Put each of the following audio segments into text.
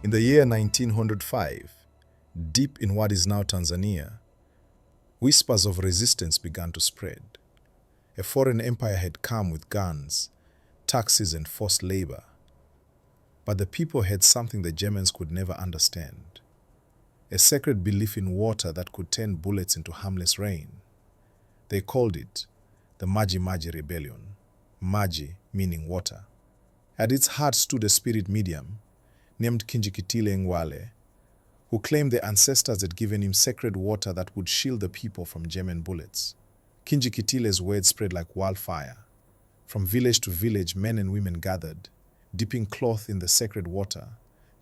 In the year 1905, deep in what is now Tanzania, whispers of resistance began to spread. A foreign empire had come with guns, taxes and forced labor. But the people had something the Germans could never understand. A sacred belief in water that could turn bullets into harmless rain. They called it the Maji Maji Rebellion, Maji meaning water. At its heart stood a spirit medium named Kinjekitile Ngwale, who claimed their ancestors had given him sacred water that would shield the people from German bullets. Kinjekitile's words spread like wildfire. From village to village, men and women gathered, dipping cloth in the sacred water,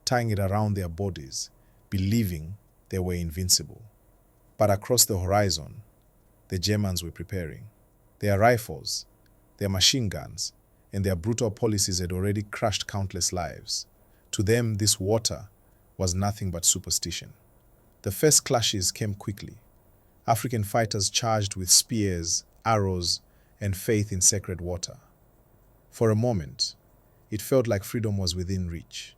tying it around their bodies, believing they were invincible. But across the horizon, the Germans were preparing. Their rifles, their machine guns, and their brutal policies had already crushed countless lives. To them, this water was nothing but superstition. The first clashes came quickly. African fighters charged with spears, arrows, and faith in sacred water. For a moment, it felt like freedom was within reach.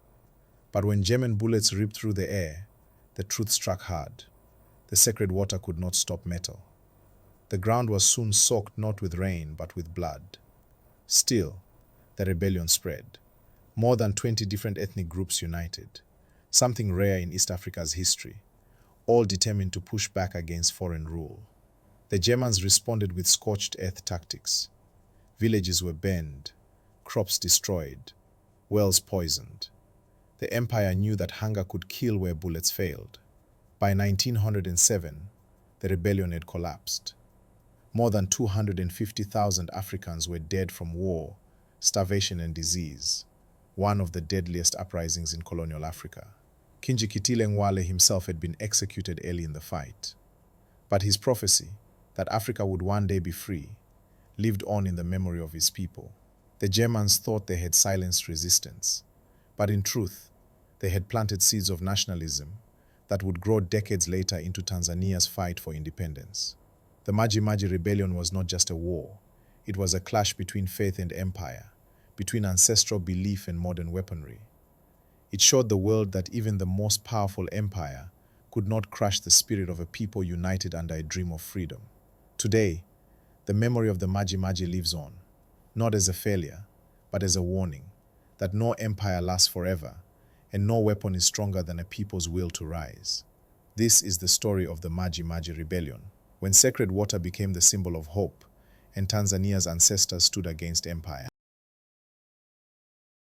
But when German bullets ripped through the air, the truth struck hard. The sacred water could not stop metal. The ground was soon soaked not with rain but with blood. Still, the rebellion spread. More than 20 different ethnic groups united, something rare in East Africa's history, all determined to push back against foreign rule. The Germans responded with scorched earth tactics. Villages were burned, crops destroyed, wells poisoned. The empire knew that hunger could kill where bullets failed. By 1907, the rebellion had collapsed. More than 250,000 Africans were dead from war, starvation and disease, one of the deadliest uprisings in colonial Africa. Kinjekitile Ngwale himself had been executed early in the fight. But his prophecy, that Africa would one day be free, lived on in the memory of his people. The Germans thought they had silenced resistance, but in truth, they had planted seeds of nationalism that would grow decades later into Tanzania's fight for independence. The Maji Maji Rebellion was not just a war, it was a clash between faith and empire, between ancestral belief and modern weaponry. It showed the world that even the most powerful empire could not crush the spirit of a people united under a dream of freedom. Today, the memory of the Maji Maji lives on, not as a failure, but as a warning that no empire lasts forever and no weapon is stronger than a people's will to rise. This is the story of the Maji Maji Rebellion, when sacred water became the symbol of hope and Tanzania's ancestors stood against empire.